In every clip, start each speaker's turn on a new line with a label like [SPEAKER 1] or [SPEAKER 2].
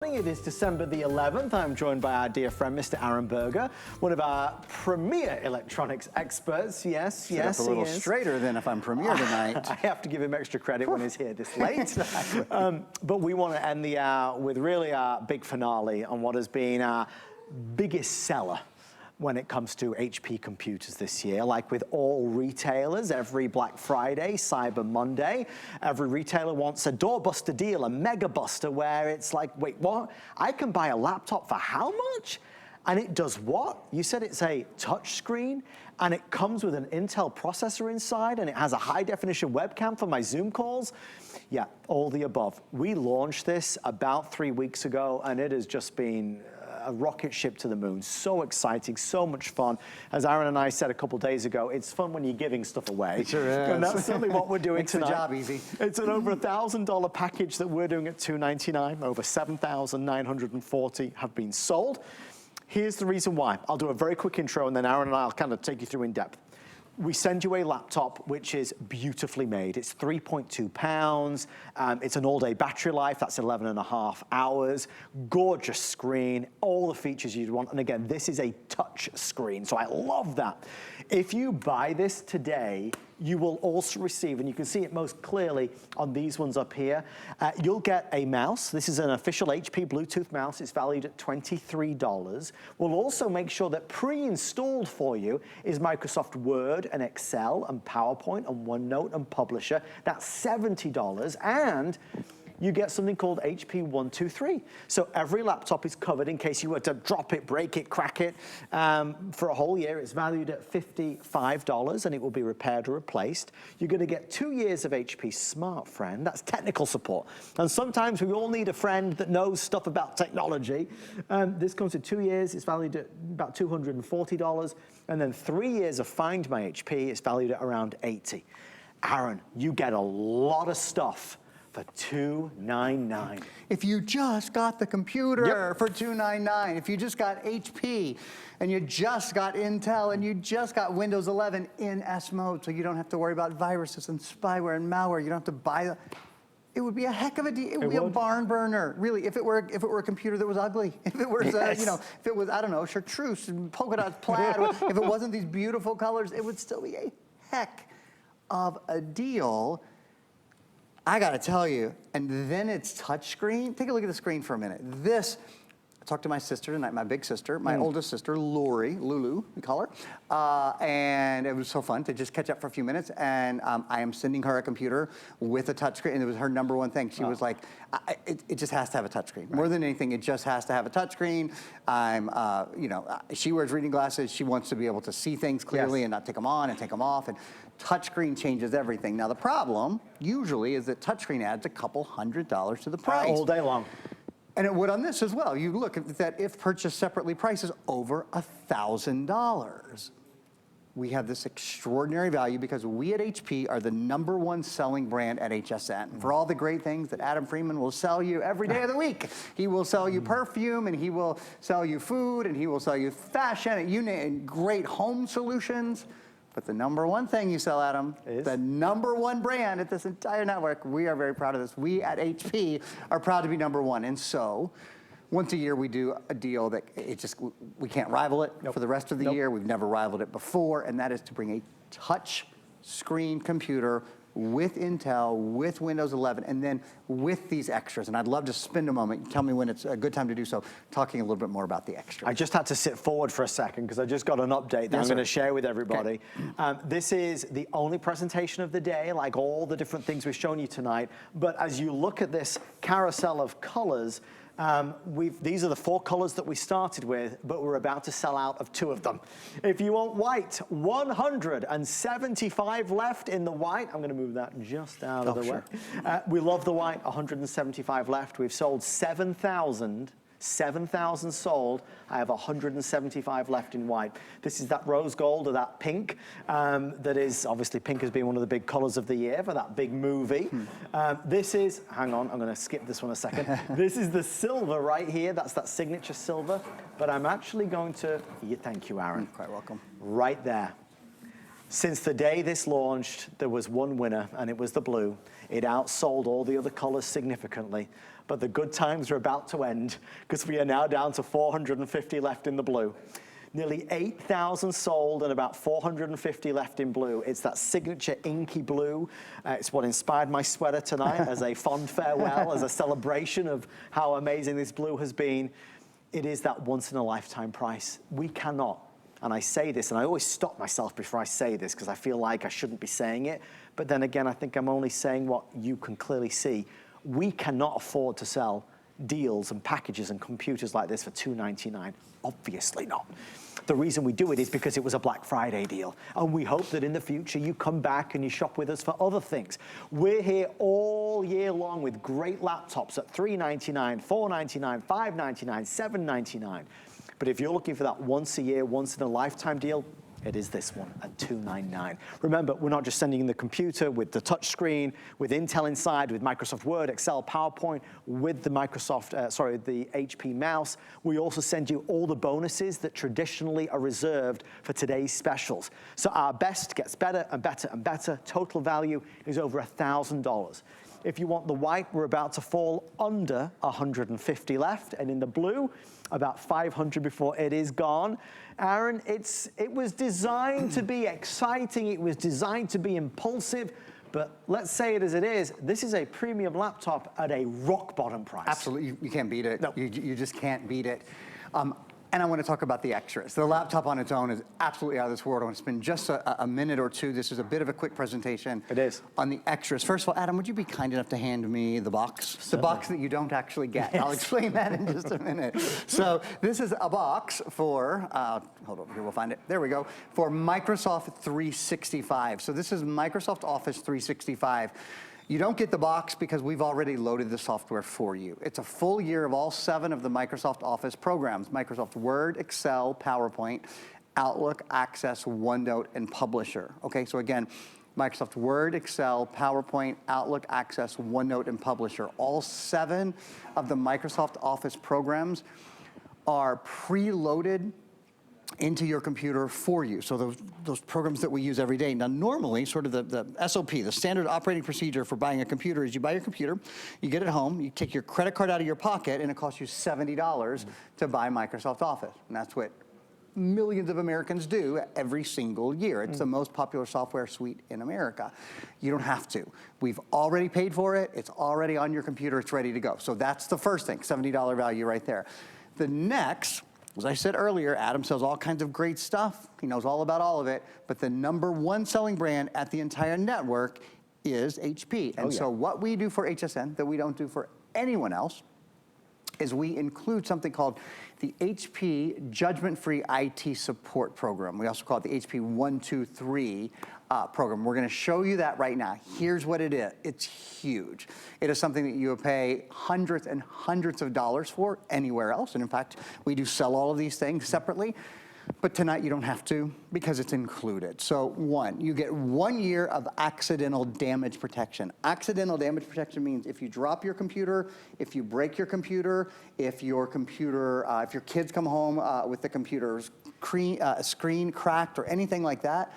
[SPEAKER 1] It is December the 11th. I'm joined by our dear friend, Mr. Aaron Berger, one of our premier electronics experts. Yes,
[SPEAKER 2] Sit up a little straighter than if I'm premier tonight.
[SPEAKER 1] I have to give him extra credit when he's here this late. But we want to end the hour with really our big finale on what has been our biggest seller when it comes to HP computers this year. Like with all retailers, every Black Friday, Cyber Monday, every retailer wants a doorbuster deal, a mega buster, where it's like, wait, what? I can buy a laptop for how much? And it does what? You said it's a touch screen, and it comes with an Intel processor inside, and it has a high definition webcam for my Zoom calls. Yeah, all the above. We launched this about 3 weeks ago, and it has just been a rocket ship to the moon. So exciting, so much fun. As Aaron and I said a couple days ago, it's fun when you're giving stuff away.
[SPEAKER 2] It sure is.
[SPEAKER 1] And that's certainly what we're doing
[SPEAKER 2] Makes
[SPEAKER 1] tonight.
[SPEAKER 2] the job easy.
[SPEAKER 1] It's an over $1,000 package that we're doing at $299. Over 7,940 have been sold. Here's the reason why. I'll do a very quick intro, and then Aaron and I will kind of take you through in depth. We send you a laptop which is beautifully made. It's 3.2 pounds. It's an all-day battery life. That's 11.5 hours. Gorgeous screen. All the features you'd want. And again, this is a touch screen, so I love that. If you buy this today, you will also receive, and you can see it most clearly on these ones up here, you'll get a mouse. This is an official HP Bluetooth mouse. It's valued at $23. We'll also make sure that pre-installed for you is Microsoft Word and Excel and PowerPoint and OneNote and Publisher. That's $70. And you get something called HP 123. So every laptop is covered in case you were to drop it, break it, crack it. For a whole year, it's valued at $55, and it will be repaired or replaced. You're going to get 2 years of HP Smart Friend. That's technical support. And sometimes we all need a friend that knows stuff about technology. This comes with 2 years. It's valued at about $240. And then 3 years of Find My HP. It's valued at around $80. Aaron, you get a lot of stuff for $299.
[SPEAKER 2] If you just got the computer for $299, if you just got HP, and you just got Intel, and you just got Windows 11 in S mode, so you don't have to worry about viruses and spyware and malware. You don't have to buy the. It would be a heck of a deal. It would be a barn burner, really. If it were a computer that was ugly, if it was if it was, I don't know, chartreuse and polka dot plaid, if it wasn't these beautiful colors, it would still be a heck of a deal. I gotta tell you, and then it's touchscreen. Take a look at the screen for a minute. This, I talked to my sister tonight, my big sister, my oldest sister, Lori, Lulu, we call her. And it was so fun to just catch up for a few minutes. And I am sending her a computer with a touchscreen, and it was her number one thing. She was like, it just has to have a touchscreen. Right. More than anything, it just has to have a touchscreen. She wears reading glasses. She wants to be able to see things clearly and not take them on and take them off. And touchscreen changes everything. Now the problem usually is that touchscreen adds a couple $100 to the price.
[SPEAKER 1] All day long.
[SPEAKER 2] And it would on this as well. You look at that, if purchased separately, price is over $1,000. We have this extraordinary value because we at HP are the #1 selling brand at HSN. For all the great things that Adam Freeman will sell you every day of the week. He will sell you perfume, and he will sell you food, and he will sell you fashion, and you name great home solutions. But the #1 thing you sell, Adam, is the #1 brand at this entire network. We are very proud of this. We at HP are proud to be #1. And so, once a year we do a deal that we can't rival it for the rest of the year. We've never rivaled it before, and that is to bring a touch screen computer with Intel, with Windows 11, and then with these extras. And I'd love to spend a moment, tell me when it's a good time to do so, talking a little bit more about the extras.
[SPEAKER 1] I just had to sit forward for a second because I just got an update that I'm going to share with everybody. Okay. This is the only presentation of the day, like all the different things we've shown you tonight. But as you look at this carousel of colors, these are the 4 colors that we started with, but we're about to sell out of 2 of them. If you want white, 175 left in the white. I'm going to move that just out of the way. We love the white, 175 left. We've sold 7,000 sold. I have 175 left in white. This is that rose gold or that pink. That is, obviously pink has been one of the big colors of the year for that big movie. This is, hang on, I'm gonna skip this one a second. This is the silver right here. That's that signature silver. But I'm actually going to, thank you, Aaron.
[SPEAKER 2] You're quite welcome.
[SPEAKER 1] Right there. Since the day this launched, there was one winner, and it was the blue. It outsold all the other colors significantly. but the good times are about to end because we are now down to 450 left in the blue. Nearly 8,000 sold and about 450 left in blue. It's that signature inky blue. It's what inspired my sweater tonight as a fond farewell, as a celebration of how amazing this blue has been. It is that once-in-a-lifetime price. We cannot, and I say this, and I always stop myself before I say this because I feel like I shouldn't be saying it, but then again, I think I'm only saying what you can clearly see. We cannot afford to sell deals and packages and computers like this for $299. Obviously not. The reason we do it is because it was a Black Friday deal. And we hope that in the future you come back and you shop with us for other things. We're here all year long with great laptops at $399, $499, $599, $799. But if you're looking for that once a year, once in a lifetime deal, it is this one at $299. Remember, we're not just sending in the computer with the touch screen, with Intel inside, with Microsoft Word, Excel, PowerPoint, with the the HP mouse. We also send you all the bonuses that traditionally are reserved for today's specials. So our best gets better and better and better. Total value is over $1,000. If you want the white, we're about to fall under 150 left, and in the blue, about 500 before it is gone. Aaron, it was designed to be exciting, it was designed to be impulsive, but let's say it as it is, this is a premium laptop at a rock bottom price.
[SPEAKER 2] Absolutely, you can't beat it.
[SPEAKER 1] No.
[SPEAKER 2] You just can't beat it. And I want to talk about the extras. The laptop on its own is absolutely out of this world. I want to spend just a minute or two. This is a bit of a quick presentation.
[SPEAKER 1] It is.
[SPEAKER 2] On the extras. First of all, Adam, would you be kind enough to hand me the box?
[SPEAKER 1] Certainly.
[SPEAKER 2] The box that you don't actually get.
[SPEAKER 1] Yes.
[SPEAKER 2] I'll explain that in just a minute. So this is a box for, hold on, here we'll find it. There we go. For Microsoft 365. So this is Microsoft Office 365. You don't get the box because we've already loaded the software for you. It's a full year of all 7 of the Microsoft Office programs: Microsoft Word, Excel, PowerPoint, Outlook, Access, OneNote, and Publisher. Okay, so again, Microsoft Word, Excel, PowerPoint, Outlook, Access, OneNote, and Publisher. All 7 of the Microsoft Office programs are preloaded into your computer for you. So those programs that we use every day. Now, normally, sort of the SOP, the standard operating procedure for buying a computer is you buy your computer, you get it home, you take your credit card out of your pocket, and it costs you $70 to buy Microsoft Office. And that's what millions of Americans do every single year. It's the most popular software suite in America. You don't have to. We've already paid for it. It's already on your computer. It's ready to go. So that's the first thing, $70 value right there. The next, as I said earlier, Adam sells all kinds of great stuff. He knows all about all of it. But the #1 selling brand at the entire network is HP. And so what we do for HSN that we don't do for anyone else is we include something called the HP Judgment-Free IT Support Program. We also call it the HP 123 program. We're going to show you that right now. Here's what it is. It's huge. It is something that you would pay hundreds and hundreds of dollars for anywhere else. And in fact, we do sell all of these things separately. But tonight you don't have to because it's included. So you get 1 year of accidental damage protection. Accidental damage protection means if you drop your computer, if you break your computer, if your kids come home with the computer's screen cracked or anything like that,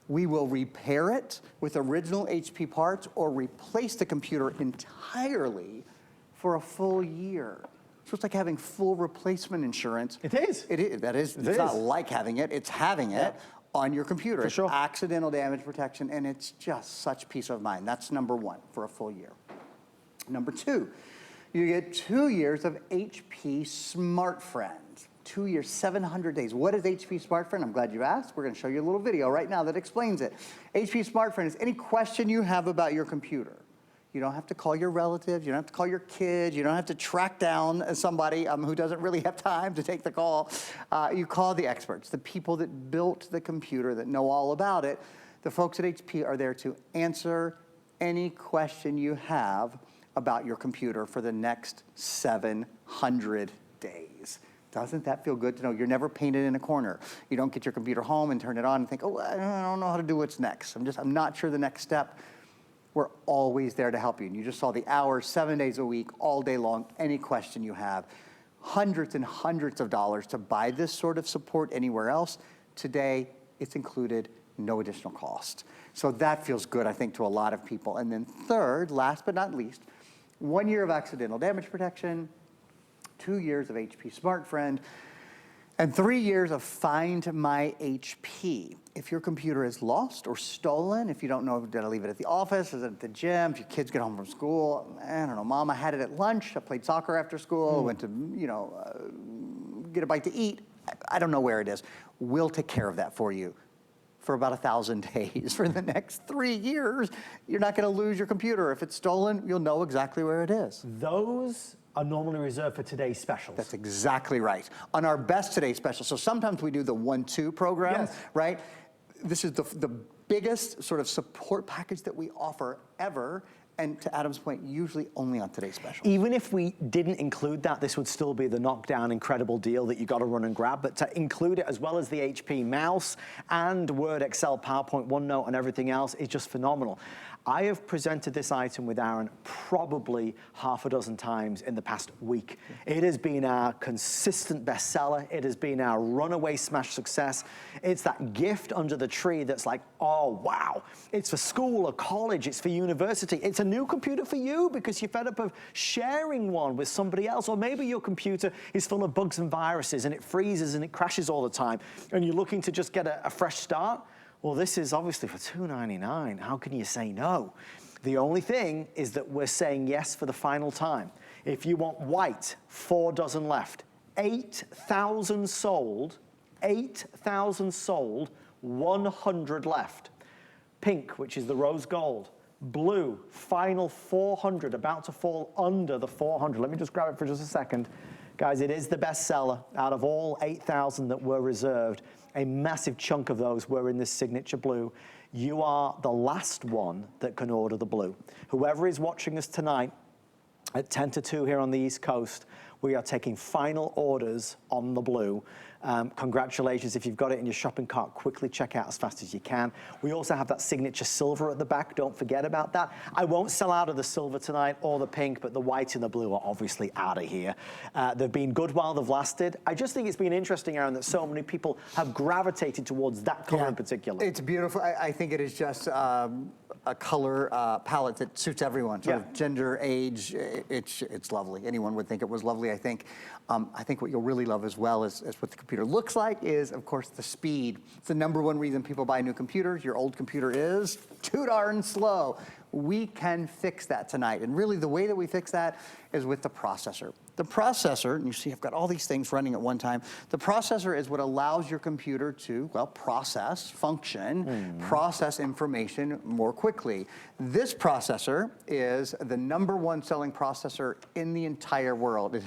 [SPEAKER 2] we will repair it with original HP parts or replace the computer entirely for a full year. So it's like having full replacement insurance.
[SPEAKER 1] It is.
[SPEAKER 2] It is. That is. It's not like having it. It's having it on your computer.
[SPEAKER 1] For sure.
[SPEAKER 2] It's accidental damage protection, and it's just such peace of mind. That's #1 for a full year. #2, you get 2 years of HP Smart Friends. 2 years, 700 days. What is HP Smart Friend? I'm glad you asked. We're going to show you a little video right now that explains it. HP Smart Friend is any question you have about your computer. You don't have to call your relatives. You don't have to call your kids. You don't have to track down somebody who doesn't really have time to take the call. You call the experts, the people that built the computer, that know all about it. The folks at HP are there to answer any question you have about your computer for the next 700 days. Doesn't that feel good to know you're never painted in a corner? You don't get your computer home and turn it on and think, oh, I don't know how to do what's next. I'm not sure the next step. We're always there to help you. And you just saw the hours, 7 days a week, all day long, any question you have. Hundreds and hundreds of dollars to buy this sort of support anywhere else. Today, it's included, no additional cost. So that feels good, I think, to a lot of people. And then third, last but not least, 1 year of accidental damage protection, 2 years of HP Smart Friend, and 3 years of Find My HP. If your computer is lost or stolen, if you don't know, did I leave it at the office, is it at the gym, if your kids get home from school, I don't know, Mom, I had it at lunch, I played soccer after school, went to, get a bite to eat, I don't know where it is. We'll take care of that for you for about 1,000 days. For the next 3 years, you're not gonna lose your computer. If it's stolen, you'll know exactly where it is.
[SPEAKER 1] Those are normally reserved for today's specials.
[SPEAKER 2] That's exactly right. On our Best Today special, so sometimes we do the 1-2 program,
[SPEAKER 1] Yes.
[SPEAKER 2] right? This is the biggest sort of support package that we offer ever, and to Adam's point, usually only on today's special.
[SPEAKER 1] Even if we didn't include that, this would still be the knockdown incredible deal that you got to run and grab. But to include it, as well as the HP mouse and Word, Excel, PowerPoint, OneNote, and everything else, is just phenomenal. I have presented this item with Aaron probably half a dozen times in the past week. It has been our consistent bestseller. It has been our runaway smash success. It's that gift under the tree that's like, oh, wow. It's for school or college. It's for university. It's a new computer for you because you're fed up of sharing one with somebody else. Or maybe your computer is full of bugs and viruses and it freezes and it crashes all the time and you're looking to just get a fresh start. Well, this is obviously for $299. How can you say no? The only thing is that we're saying yes for the final time. If you want white, 4 dozen left. 8,000 sold, 8,000 sold, 100 left. Pink, which is the rose gold. Blue, final 400, about to fall under the 400. Let me just grab it for just a second. Guys, it is the bestseller out of all 8,000 that were reserved. A massive chunk of those were in this signature blue. You are the last one that can order the blue. Whoever is watching us tonight at 10 to 2 here on the East Coast, we are taking final orders on the blue. Congratulations. If you've got it in your shopping cart, quickly check out as fast as you can. We also have that signature silver at the back. Don't forget about that. I won't sell out of the silver tonight or the pink, but the white and the blue are obviously out of here. They've been good while they've lasted. I just think it's been interesting, Aaron, that so many people have gravitated towards that color in particular.
[SPEAKER 2] It's beautiful. I think it is just a color palette that suits everyone, sort of gender, age. It's lovely. Anyone would think it was lovely, I think. I think what you'll really love as well is what the computer looks like is, of course, the speed. It's the #1 reason people buy new computers. Your old computer is too darn slow. We can fix that tonight. And really the way that we fix that is with the processor. The processor, and you see I've got all these things running at one time. The processor is what allows your computer to, well, process, function, process information more quickly. This processor is the #1 selling processor in the entire world.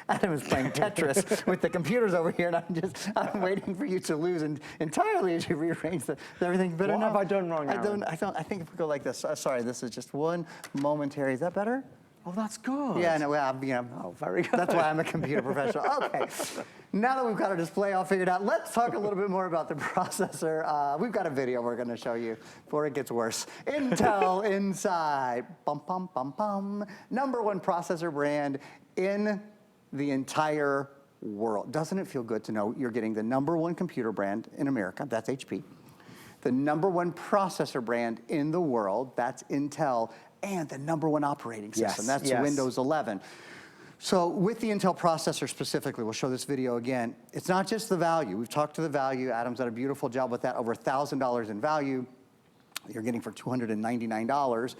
[SPEAKER 2] Adam is playing Tetris with the computers over here, and I'm waiting for you to lose entirely as you rearrange everything. Better
[SPEAKER 1] What have I done wrong, Aaron?
[SPEAKER 2] I think if we go like this, sorry, this is just one momentary. Is that better?
[SPEAKER 1] Oh, that's good.
[SPEAKER 2] Yeah, no, well,
[SPEAKER 1] Oh, very good.
[SPEAKER 2] That's why I'm a computer professional. Okay, now that we've got our display all figured out, let's talk a little bit more about the processor. We've got a video we're gonna show you before it gets worse. Intel Inside, bum, bum, bum, bum. #1 processor brand in the entire world. Doesn't it feel good to know you're getting the #1 computer brand in America, that's HP, the #1 processor brand in the world, that's Intel, and the #1 operating system, that's Windows 11. So with the Intel processor specifically, we'll show this video again, it's not just the value. We've talked to the value. Adam's done a beautiful job with that, over $1,000 in value. You're getting for $299.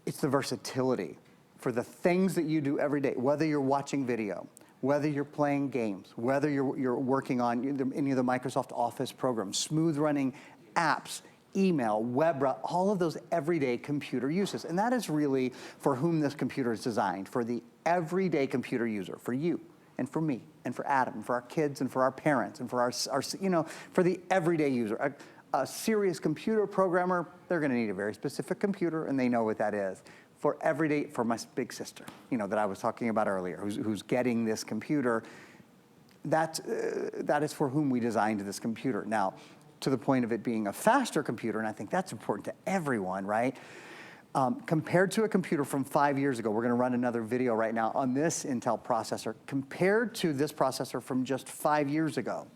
[SPEAKER 2] It's the versatility for the things that you do every day, whether you're watching video, whether you're playing games, whether you're working on any of the Microsoft Office programs, smooth running apps, email, web, all of those everyday computer uses. And that is really for whom this computer is designed, for the everyday computer user, for you and for me and for Adam and for our kids and for our parents and for our for the everyday user. A serious computer programmer, they're gonna need a very specific computer and they know what that is. For everyday, for my big sister, that I was talking about earlier, who's getting this computer, that is for whom we designed this computer. Now, to the point of it being a faster computer, and I think that's important to everyone, right? Compared to a computer from 5 years ago, we're gonna run another video right now on this Intel processor. Compared to this processor from just 5 years ago,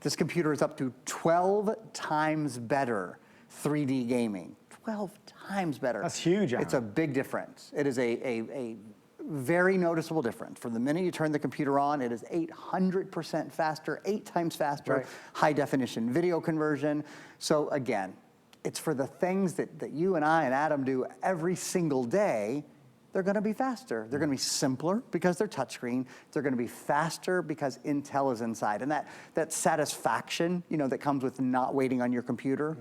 [SPEAKER 2] this computer is up to 12 times better 3D gaming. 12 times better.
[SPEAKER 1] That's huge, Aaron.
[SPEAKER 2] It's a big difference. It is a very noticeable difference. From the minute you turn the computer on, it is 800% faster, 8 times faster,
[SPEAKER 1] Right.
[SPEAKER 2] high definition video conversion. So again, it's for the things that you and I and Adam do every single day. They're going to be faster. They're going to be simpler because they're touchscreen. They're going to be faster because Intel is inside. And that satisfaction, that comes with not waiting on your computer,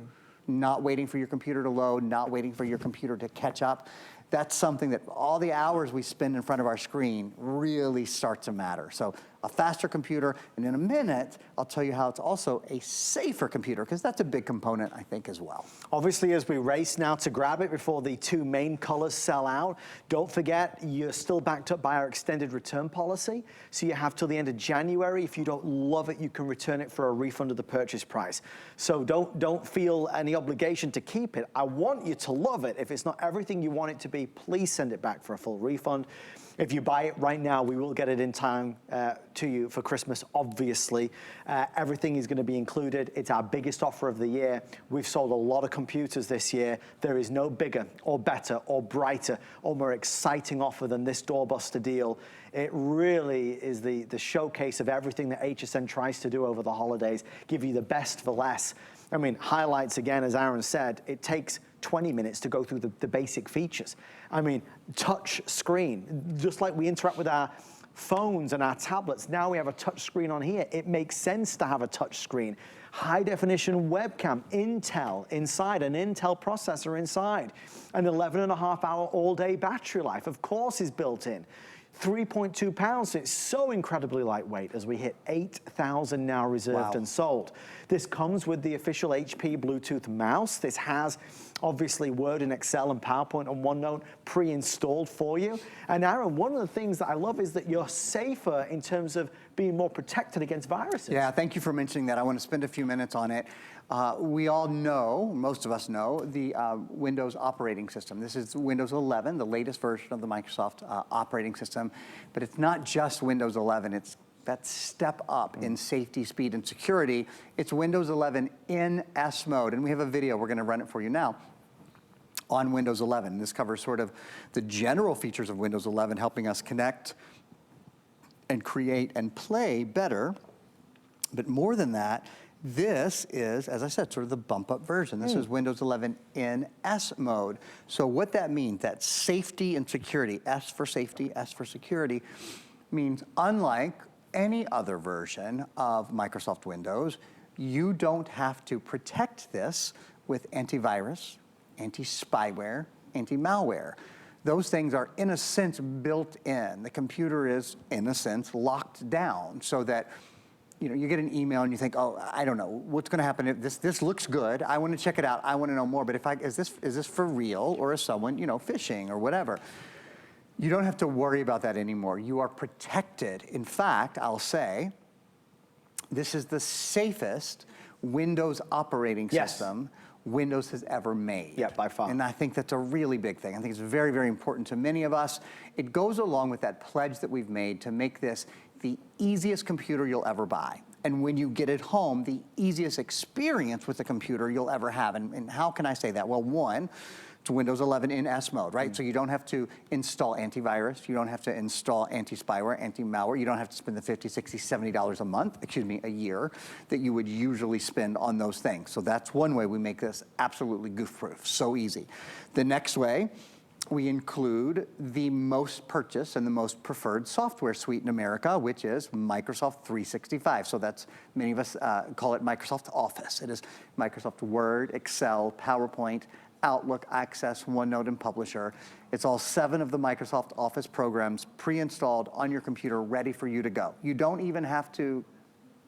[SPEAKER 2] not waiting for your computer to load, not waiting for your computer to catch up, that's something that all the hours we spend in front of our screen really start to matter. So a faster computer, and in a minute, I'll tell you how it's also a safer computer, because that's a big component, I think, as well.
[SPEAKER 1] Obviously, as we race now to grab it before the 2 main colors sell out, don't forget you're still backed up by our extended return policy. So you have till the end of January. If you don't love it, you can return it for a refund of the purchase price. So don't feel any obligation to keep it. I want you to love it. If it's not everything you want it to be, please send it back for a full refund. If you buy it right now, we will get it in time to you for Christmas, obviously. Everything is going to be included. It's our biggest offer of the year. We've sold a lot of computers this year. There is no bigger or better or brighter or more exciting offer than this doorbuster deal. It really is the showcase of everything that HSN tries to do over the holidays, give you the best for less. I mean, highlights again, as Aaron said, it takes 20 minutes to go through the basic features. I mean, touch screen, just like we interact with our phones and our tablets, now we have a touch screen on here. It makes sense to have a touch screen. High definition webcam, Intel inside, an Intel processor inside, an 11.5-hour all-day battery life, of course, is built in. 3.2 pounds, so it's so incredibly lightweight as we hit 8,000 now reserved and sold. This comes with the official HP Bluetooth mouse. This has obviously Word and Excel and PowerPoint and OneNote pre-installed for you. And Aaron, one of the things that I love is that you're safer in terms of being more protected against viruses.
[SPEAKER 2] Yeah, thank you for mentioning that. I want to spend a few minutes on it. We all know, most of us know, the Windows operating system. This is Windows 11, the latest version of the Microsoft operating system. But it's not just Windows 11. It's that step up in safety, speed, and security. It's Windows 11 in S mode. And we have a video. We're going to run it for you now on Windows 11. This covers sort of the general features of Windows 11, helping us connect and create and play better. But more than that, this is, as I said, sort of the bump-up version. This is Windows 11 in S mode. So what that means, that safety and security, S for safety, S for security, means unlike any other version of Microsoft Windows, you don't have to protect this with antivirus, anti-spyware, anti-malware. Those things are, in a sense, built in. The computer is, in a sense, locked down so that you get an email and you think, oh, I don't know, what's going to happen if this looks good. I want to check it out. I want to know more. But is this for real, or is someone phishing or whatever? You don't have to worry about that anymore. You are protected. In fact, I'll say, this is the safest Windows operating system Windows has ever made.
[SPEAKER 1] Yeah, by far.
[SPEAKER 2] And I think that's a really big thing. I think it's very, very important to many of us. It goes along with that pledge that we've made to make this the easiest computer you'll ever buy. And when you get it home, the easiest experience with the computer you'll ever have. And how can I say that? Well, one, it's Windows 11 in S mode, right? So you don't have to install antivirus. You don't have to install anti-spyware, anti-malware. You don't have to spend the $50, $60, $70 a month, a year, that you would usually spend on those things. So that's one way we make this absolutely goof-proof, so easy. The next way, we include the most purchased and the most preferred software suite in America, which is Microsoft 365. So that's, many of us call it Microsoft Office. It is Microsoft Word, Excel, PowerPoint, Outlook, Access, OneNote, and Publisher. It's all 7 of the Microsoft Office programs pre-installed on your computer, ready for you to go. You don't even have to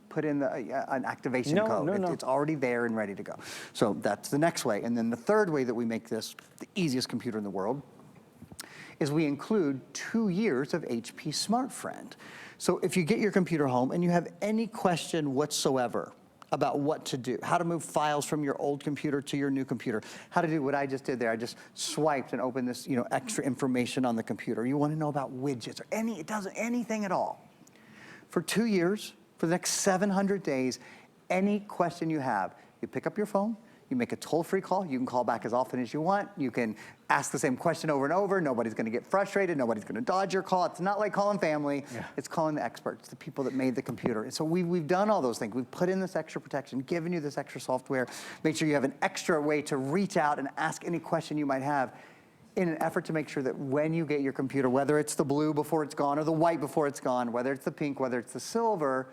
[SPEAKER 2] put in an activation code. It's already there and ready to go. So that's the next way. And then the third way that we make this the easiest computer in the world is we include 2 years of HP SmartFriend. So if you get your computer home and you have any question whatsoever about what to do, how to move files from your old computer to your new computer, how to do what I just did there. I just swiped and opened this, extra information on the computer. You want to know about widgets or anything at all. For 2 years, for the next 700 days, any question you have, you pick up your phone, You make a toll-free call. You can call back as often as you want. You can ask the same question over and over. Nobody's going to get frustrated. Nobody's going to dodge your call. It's not like calling family.
[SPEAKER 1] Yeah.
[SPEAKER 2] It's calling the experts, the people that made the computer. And so we've done all those things. We've put in this extra protection, given you this extra software, made sure you have an extra way to reach out and ask any question you might have in an effort to make sure that when you get your computer, whether it's the blue before it's gone or the white before it's gone, whether it's the pink, whether it's the silver,